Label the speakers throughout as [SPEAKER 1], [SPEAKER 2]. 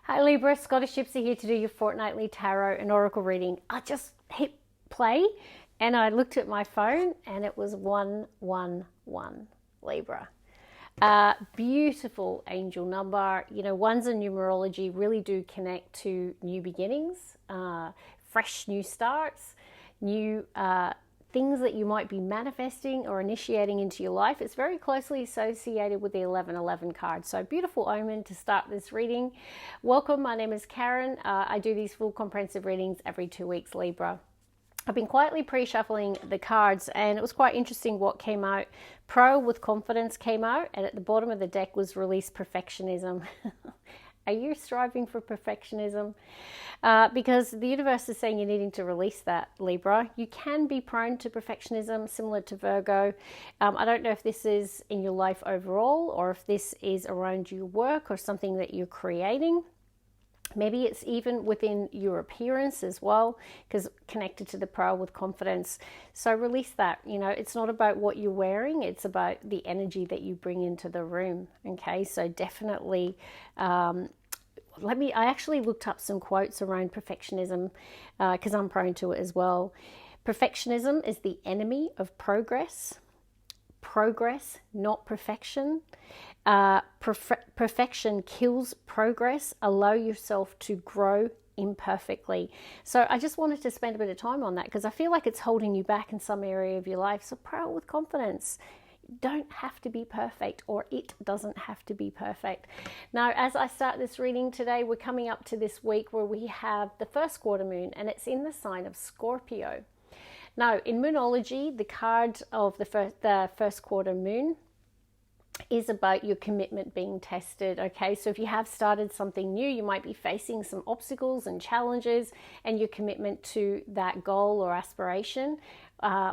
[SPEAKER 1] Hi Libra, Scottish Gypsy here to do your fortnightly tarot and oracle reading. I just hit play and I looked at my phone and it was 111 Libra. Beautiful angel number. You know, ones in numerology really do connect to new beginnings, fresh new starts, new things that you might be manifesting or initiating into your life. It's very closely associated with the 1111 card. So beautiful omen to start this reading. Welcome, my name is Karen. I do these full comprehensive readings every 2 weeks, Libra. I've been quietly pre-shuffling the cards and it was quite interesting what came out. Pro with confidence came out, and at the bottom of the deck was release perfectionism. Are you striving for perfectionism? Because the universe is saying you're needing to release that, Libra. You can be prone to perfectionism, similar to Virgo. I don't know if this is in your life overall or if this is around your work or something that you're creating. Maybe it's even within your appearance as well, because connected to the Pro with confidence. So release that. You know, it's not about what you're wearing. It's about the energy that you bring into the room. Okay, so definitely... I actually looked up some quotes around perfectionism because I'm prone to it as well. Perfectionism is the enemy of progress. Progress, not perfection. Perfection kills progress. Allow yourself to grow imperfectly. So I just wanted to spend a bit of time on that because I feel like it's holding you back in some area of your life. So pro with confidence. Don't have to be perfect, or it doesn't have to be perfect. Now, as I start this reading today, we're coming up to this week where we have the first quarter moon, and it's in the sign of Scorpio. Now, in Moonology, the card of the first quarter moon is about your commitment being tested. Okay, so if you have started something new, you might be facing some obstacles and challenges, and your commitment to that goal or aspiration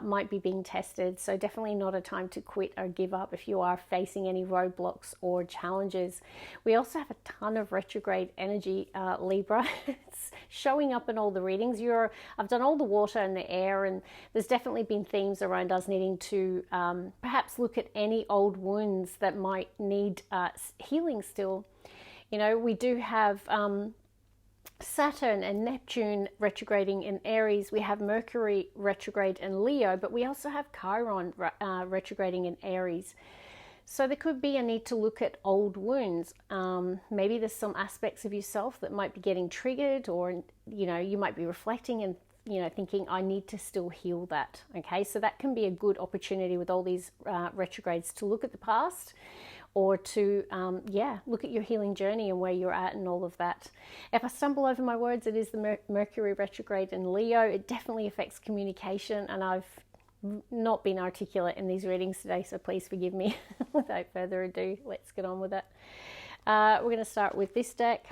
[SPEAKER 1] might be being tested. So definitely not a time to quit or give up if you are facing any roadblocks or challenges. We also have a ton of retrograde energy, Libra. It's showing up in all the readings. I've done all the water and the air, and there's definitely been themes around us needing to perhaps look at any old wounds that might need healing still. You know, we do have Saturn and Neptune retrograding in Aries. We have Mercury retrograde in Leo, but we also have Chiron retrograding in Aries. So there could be a need to look at old wounds. Maybe there's some aspects of yourself that might be getting triggered, or, you know, you might be reflecting and, you know, thinking, I need to still heal that. Okay, so that can be a good opportunity with all these retrogrades to look at the past, or to, look at your healing journey and where you're at and all of that. If I stumble over my words, it is the Mercury retrograde in Leo. It definitely affects communication, and I've not been articulate in these readings today, so please forgive me. Without further ado, let's get on with it. We're going to start with this deck.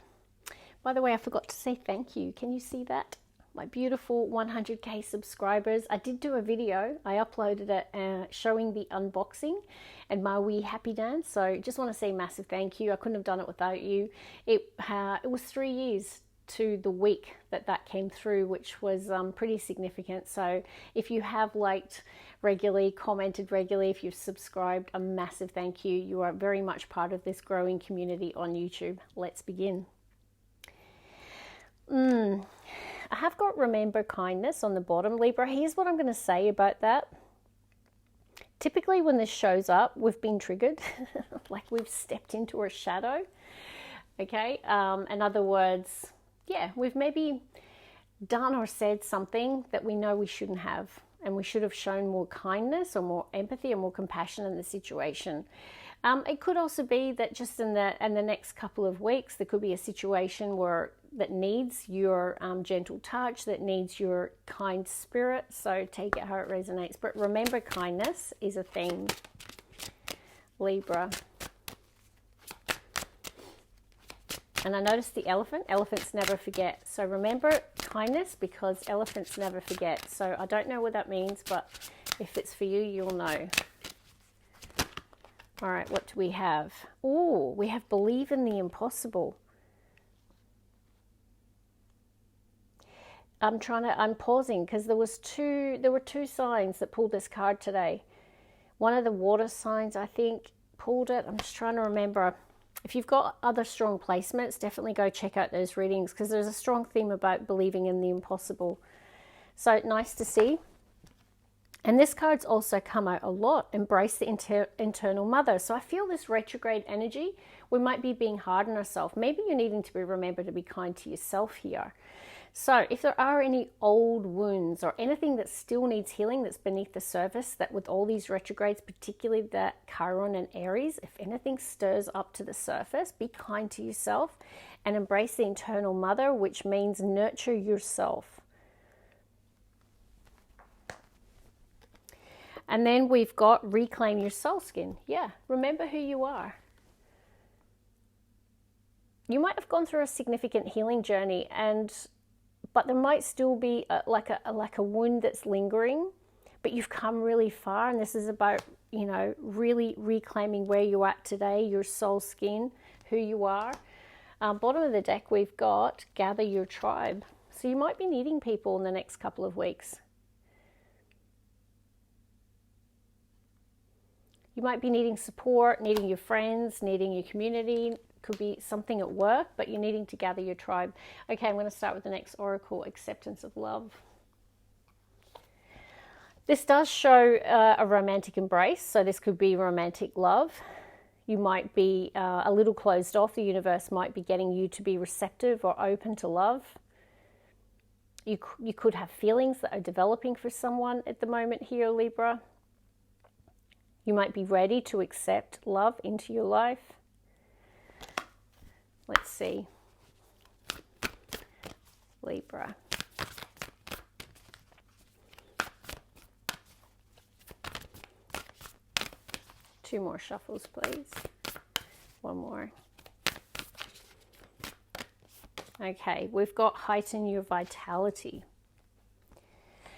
[SPEAKER 1] By the way, I forgot to say thank you. Can you see that? My beautiful 100k subscribers. I did do a video. I uploaded it showing the unboxing and my wee happy dance. So just want to say massive thank you. I couldn't have done it without you. It was 3 years to the week that came through, which was pretty significant. So if you have liked regularly, commented regularly, if you've subscribed, a massive thank you. You are very much part of this growing community on YouTube. Let's begin. I have got remember kindness on the bottom, Libra. Here's what I'm going to say about that. Typically when this shows up, we've been triggered, like we've stepped into a shadow. Okay, in other words, yeah, we've maybe done or said something that we know we shouldn't have, and we should have shown more kindness or more empathy or more compassion in the situation. It could also be that just in the next couple of weeks, there could be a situation that needs your gentle touch, that needs your kind spirit. So take it how it resonates. But remember, kindness is a theme, Libra. And I noticed the elephant. Elephants never forget. So remember kindness, because elephants never forget. So I don't know what that means, but if it's for you, you'll know. All right, what do we have? Oh, we have believe in the impossible. I'm pausing because there were two signs that pulled this card today. One of the water signs, I think, pulled it. I'm just trying to remember. If you've got other strong placements, definitely go check out those readings, because there's a strong theme about believing in the impossible. So nice to see. And this card's also come out a lot. Embrace the internal mother. So I feel this retrograde energy, we might be being hard on ourselves. Maybe you're needing to be remembered to be kind to yourself here. So if there are any old wounds or anything that still needs healing that's beneath the surface, that with all these retrogrades, particularly that Chiron and Aries, if anything stirs up to the surface, be kind to yourself and embrace the internal mother, which means nurture yourself. And then we've got reclaim your soul skin. Yeah, remember who you are. You might have gone through a significant healing journey, but there might still be like a wound that's lingering, but you've come really far, and this is about, you know, really reclaiming where you're at today, your soul skin, who you are. Bottom of the deck, we've got gather your tribe. So you might be needing people in the next couple of weeks. You might be needing support, needing your friends, needing your community. Could be something at work, but you're needing to gather your tribe. Okay, I'm going to start with the next oracle, acceptance of love. This does show a romantic embrace, so this could be romantic love. You might be a little closed off. The universe might be getting you to be receptive or open to love. You could have feelings that are developing for someone at the moment here, Libra. You might be ready to accept love into your life. Let's see. Libra. Two more shuffles, please. One more. Okay, we've got heighten your vitality.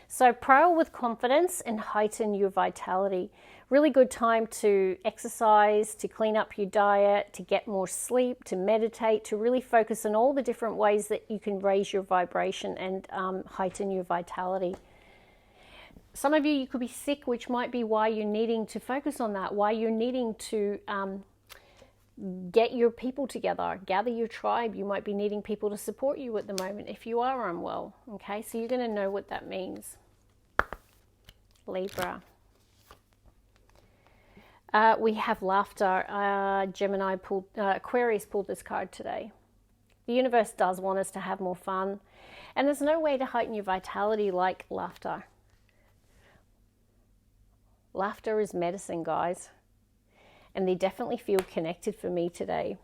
[SPEAKER 1] So prowl with confidence and heighten your vitality. Really good time to exercise, to clean up your diet, to get more sleep, to meditate, to really focus on all the different ways that you can raise your vibration and heighten your vitality. Some of you could be sick, which might be why you're needing to focus on that, why you're needing to get your people together, gather your tribe. You might be needing people to support you at the moment if you are unwell. Okay, so you're going to know what that means. Libra. We have laughter. Aquarius pulled this card today. The universe does want us to have more fun, and there's no way to heighten your vitality like laughter. Laughter is medicine, guys, and they definitely feel connected for me today.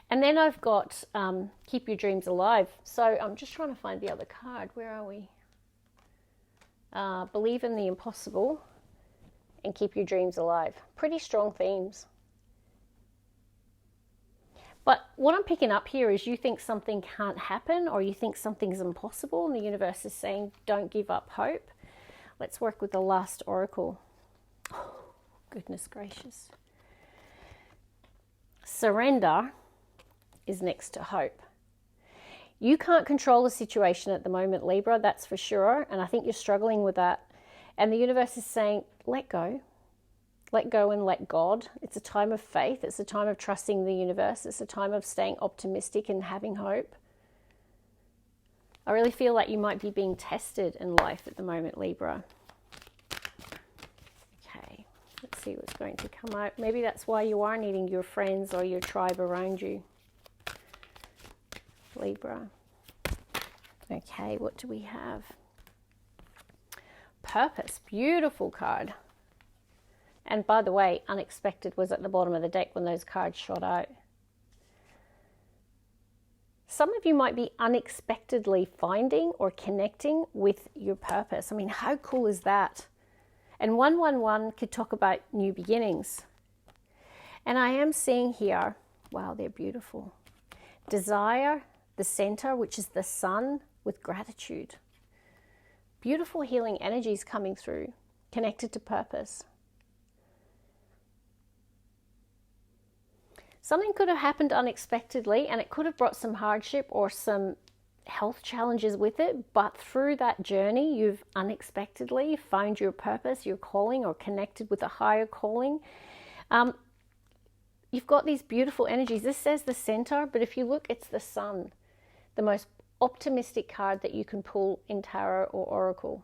[SPEAKER 1] And then I've got keep your dreams alive. So I'm just trying to find the other card. Where are we? Believe in the impossible and keep your dreams alive. Pretty strong themes. But what I'm picking up here is you think something can't happen, or you think something's impossible, and the universe is saying don't give up hope. Let's work with the last oracle. Oh, goodness gracious. Surrender is next to hope. You can't control the situation at the moment, Libra, that's for sure. And I think you're struggling with that. And the universe is saying, let go. Let go and let God. It's a time of faith. It's a time of trusting the universe. It's a time of staying optimistic and having hope. I really feel like you might be being tested in life at the moment, Libra. Okay, let's see what's going to come out. Maybe that's why you are needing your friends or your tribe around you. Libra. Okay, what do we have? Purpose. Beautiful card. And by the way, unexpected was at the bottom of the deck when those cards shot out. Some of you might be unexpectedly finding or connecting with your purpose. I mean, how cool is that? And 111 could talk about new beginnings. And I am seeing here, wow, they're beautiful. Desire, the center, which is the sun, with gratitude. Beautiful healing energies coming through, connected to purpose. Something could have happened unexpectedly, and it could have brought some hardship or some health challenges with it, but through that journey, you've unexpectedly found your purpose, your calling, or connected with a higher calling. you've got these beautiful energies. This says the center, but if you look, it's the sun, the most optimistic card that you can pull in tarot or oracle.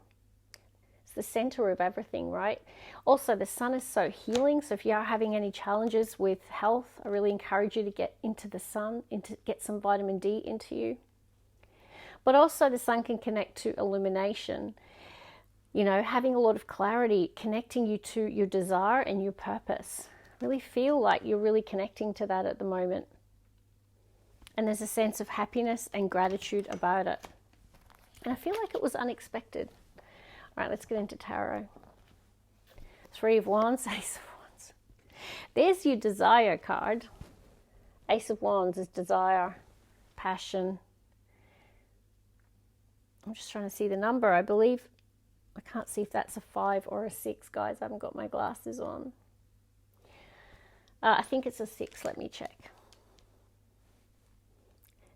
[SPEAKER 1] It's the center of everything, right? Also, the sun is so healing. So if you are having any challenges with health, I really encourage you to get into the sun, get some vitamin D into you. But also the sun can connect to illumination, you know, having a lot of clarity, connecting you to your desire and your purpose. Really feel like you're really connecting to that at the moment. And there's a sense of happiness and gratitude about it. And I feel like it was unexpected. All right, let's get into tarot. Three of Wands, Ace of Wands. There's your desire card. Ace of Wands is desire, passion. I'm just trying to see the number. I believe, I can't see if that's a 5 or a 6, guys. I haven't got my glasses on. I think it's a 6. Let me check.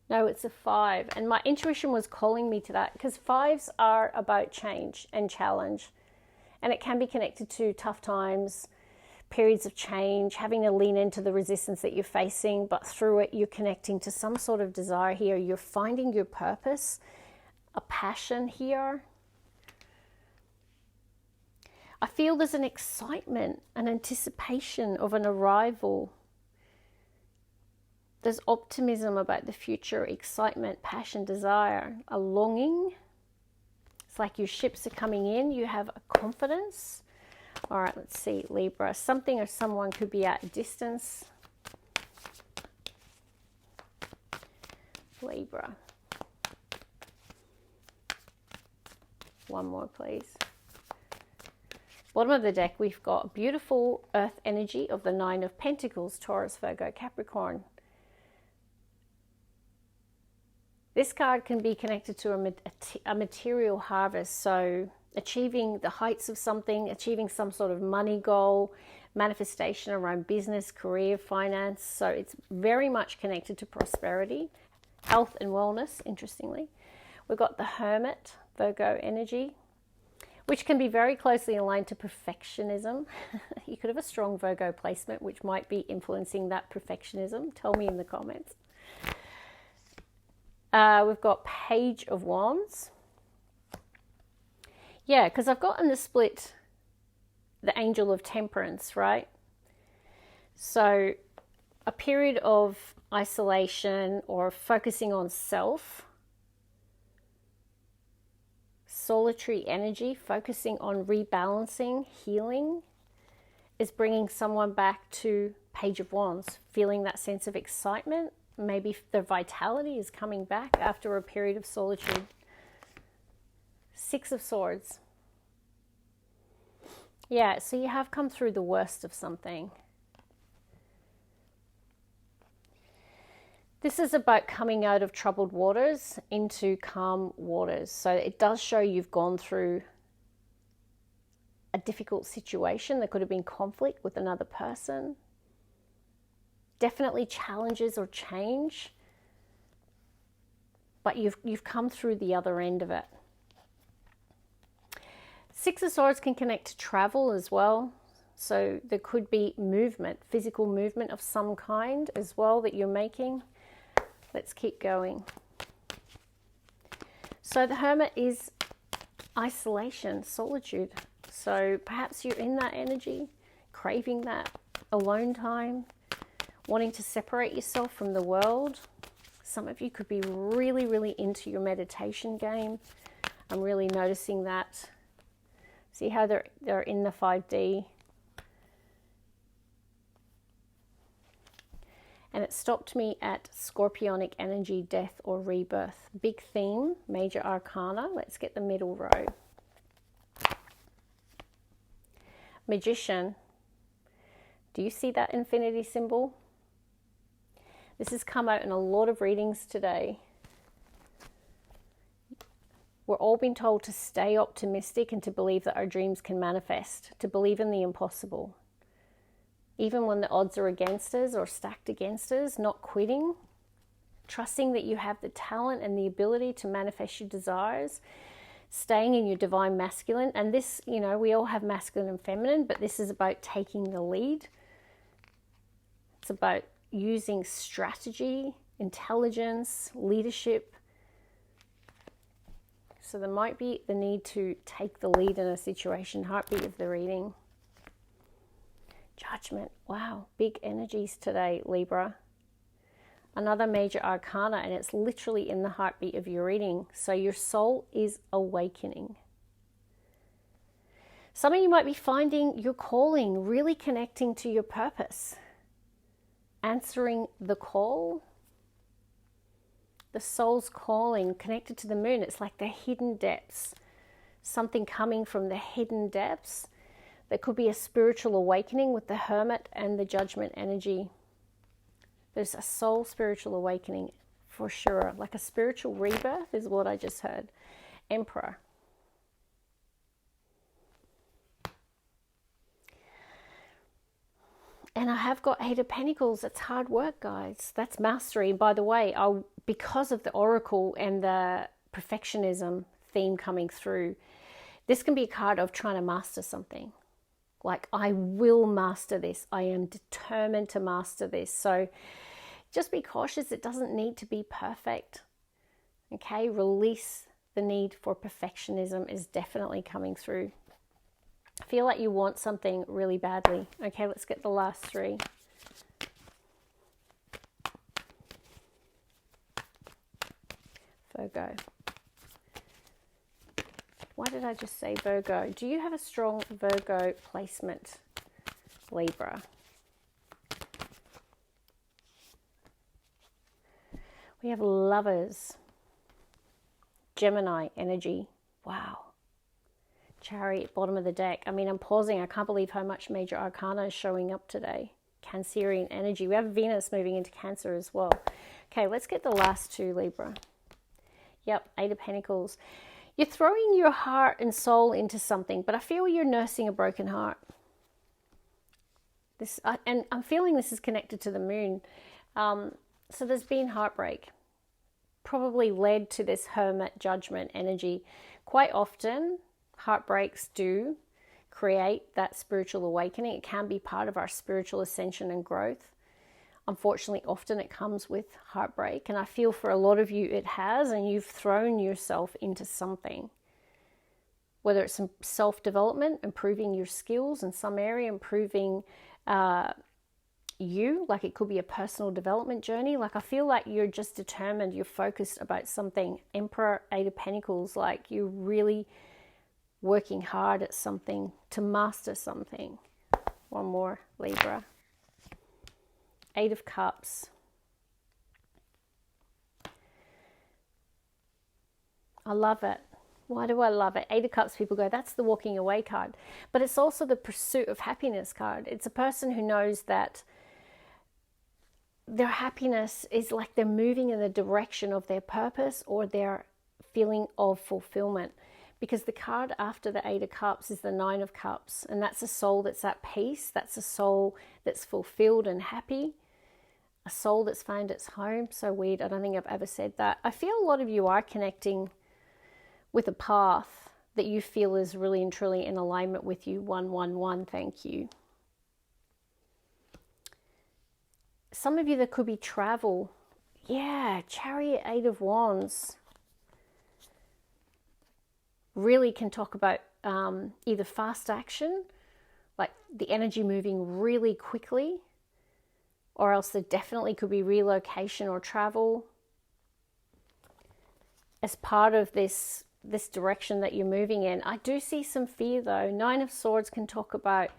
[SPEAKER 1] No, it's a 5. And my intuition was calling me to that because 5s are about change and challenge. And it can be connected to tough times, periods of change, having to lean into the resistance that you're facing. But through it, you're connecting to some sort of desire here. You're finding your purpose, a passion here. I feel there's an excitement, an anticipation of an arrival. There's optimism about the future, excitement, passion, desire, a longing. It's like your ships are coming in. You have a confidence. All right, let's see, Libra. Something or someone could be at a distance. Libra. One more, please. Bottom of the deck, we've got beautiful earth energy of the 9 of Pentacles, Taurus, Virgo, Capricorn. This card can be connected to a material harvest, so achieving the heights of something, achieving some sort of money goal, manifestation around business, career, finance. So it's very much connected to prosperity, health and wellness, interestingly. We've got the Hermit, Virgo energy, which can be very closely aligned to perfectionism. You could have a strong Virgo placement, which might be influencing that perfectionism. Tell me in the comments. We've got Page of Wands. Yeah, because I've got in the split the Angel of Temperance, right? So a period of isolation or focusing on self, solitary energy, focusing on rebalancing, healing, is bringing someone back to Page of Wands, feeling that sense of excitement. Maybe their vitality is coming back after a period of solitude. 6 of Swords. Yeah, so you have come through the worst of something. This is about coming out of troubled waters into calm waters. So it does show you've gone through a difficult situation. There could have been conflict with another person. Definitely challenges or change. But you've come through the other end of it. 6 of Swords can connect to travel as well. So there could be movement, physical movement of some kind as well that you're making. Let's keep going. So the Hermit is isolation, solitude. So perhaps you're in that energy, craving that alone time, wanting to separate yourself from the world. Some of you could be really, really into your meditation game. I'm really noticing that. See how they're in the 5D. And it stopped me at Scorpionic energy, death or rebirth. Big theme, major arcana. Let's get the middle row. Magician. Do you see that infinity symbol? This has come out in a lot of readings today. We're all being told to stay optimistic and to believe that our dreams can manifest, to believe in the impossible. Even when the odds are against us or stacked against us, not quitting, trusting that you have the talent and the ability to manifest your desires, staying in your divine masculine. And this, you know, we all have masculine and feminine, but this is about taking the lead, It's about using strategy, intelligence, leadership. So there might be the need to take the lead in a situation. Heartbeat of the reading. Judgment. Wow, big energies today, Libra. Another major arcana, and it's literally in the heartbeat of your reading. So your soul is awakening. Some of you might be finding your calling, really connecting to your purpose. Answering the call. The soul's calling, connected to the moon. It's like the hidden depths. Something coming from the hidden depths. There could be a spiritual awakening with the Hermit and the Judgment energy. There's a soul spiritual awakening for sure. Like a spiritual rebirth is what I just heard. Emperor. And I have got Eight of Pentacles. It's hard work, guys. That's mastery. And by the way, because of the Oracle and the perfectionism theme coming through, this can be a card of trying to master something. Like, I will master this. I am determined to master this. So just be cautious. It doesn't need to be perfect. Okay, release the need for perfectionism is definitely coming through. I feel like you want something really badly. Okay, let's get the last three. Virgo. Why did I just say Virgo? Do you have a strong Virgo placement, Libra? We have Lovers. Gemini energy. Wow. Chariot, bottom of the deck. I mean, I'm pausing. I can't believe how much major arcana is showing up today. Cancerian energy. We have Venus moving into Cancer as well. Okay, let's get the last two, Libra. Yep, Eight of Pentacles. You're throwing your heart and soul into something, but I feel you're nursing a broken heart. And I'm feeling this is connected to the moon. So there's been heartbreak. Probably led to this Hermit Judgment energy. Quite often, heartbreaks do create that spiritual awakening. It can be part of our spiritual ascension and growth. Unfortunately, often it comes with heartbreak. And I feel for a lot of you it has, and you've thrown yourself into something. Whether it's some self-development, improving your skills in some area, improving you, like it could be a personal development journey. Like I feel like you're just determined, you're focused about something. Emperor, Eight of Pentacles, like you're really working hard at something to master something. One more, Libra. Eight of Cups. I love it. Why do I love it? Eight of Cups, people go, that's the walking away card. But it's also the pursuit of happiness card. It's a person who knows that their happiness is like they're moving in the direction of their purpose or their feeling of fulfillment. Because the card after the Eight of Cups is the Nine of Cups. And that's a soul that's at peace. That's a soul that's fulfilled and happy. A soul that's found its home. So weird. I don't think I've ever said that. I feel a lot of you are connecting with a path that you feel is really and truly in alignment with you. 111. Thank you. Some of you, there could be travel. Yeah. Chariot, Eight of Wands. Really can talk about either fast action, like the energy moving really quickly, or else there definitely could be relocation or travel as part of this direction that you're moving in. I do see some fear though. Nine of Swords can talk about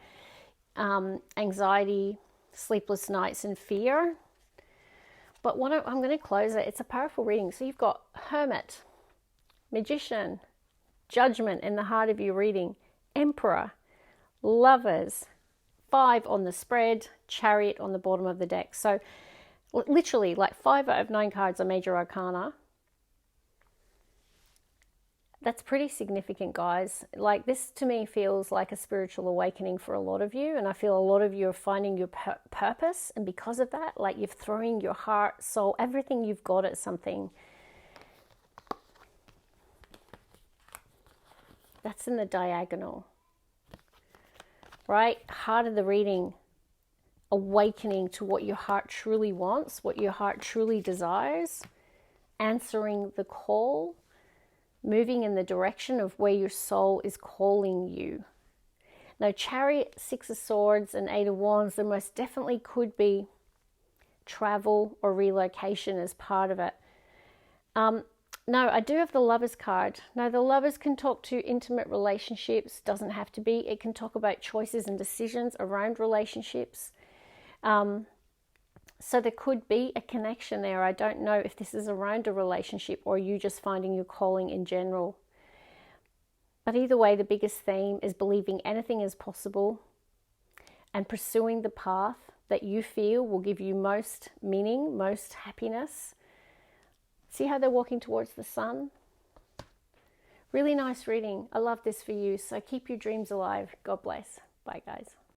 [SPEAKER 1] anxiety, sleepless nights and fear. But I'm going to close it. It's a powerful reading. So you've got Hermit, Magician, Judgment in the heart of your reading, Emperor, Lovers, 5 on the spread, Chariot on the bottom of the deck. So literally like 5 out of 9 cards are major arcana. That's pretty significant, guys. Like this to me feels like a spiritual awakening for a lot of you. And I feel a lot of you are finding your purpose. And because of that, like you're throwing your heart, soul, everything you've got at something. That's in the diagonal, right? Heart of the reading, awakening to what your heart truly wants, what your heart truly desires, answering the call, moving in the direction of where your soul is calling you. Now, Chariot, Six of Swords, and Eight of Wands, there most definitely could be travel or relocation as part of it. No, I do have the Lovers card. Now, the Lovers can talk to intimate relationships. Doesn't have to be. It can talk about choices and decisions around relationships. So there could be a connection there. I don't know if this is around a relationship or you just finding your calling in general. But either way, the biggest theme is believing anything is possible and pursuing the path that you feel will give you most meaning, most happiness. See how they're walking towards the sun? Really nice reading. I love this for you. So keep your dreams alive. God bless. Bye, guys.